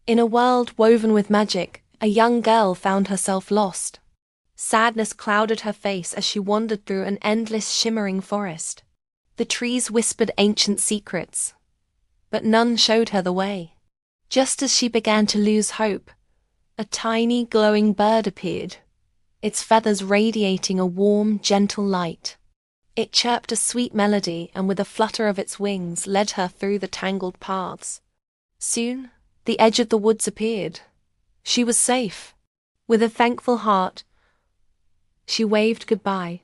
In a world woven with magic, a young girl found herself lost. Sadness clouded her face as she wandered through an endless shimmering forest. The trees whispered ancient secrets, but none showed her the way. Just as she began to lose hope, a tiny glowing bird appeared, its feathers radiating a warm, gentle light. It chirped a sweet melody and with a flutter of its wings led her through the tangled paths. Soon, the edge of the woods appeared. She was safe. With a thankful heart, she waved goodbye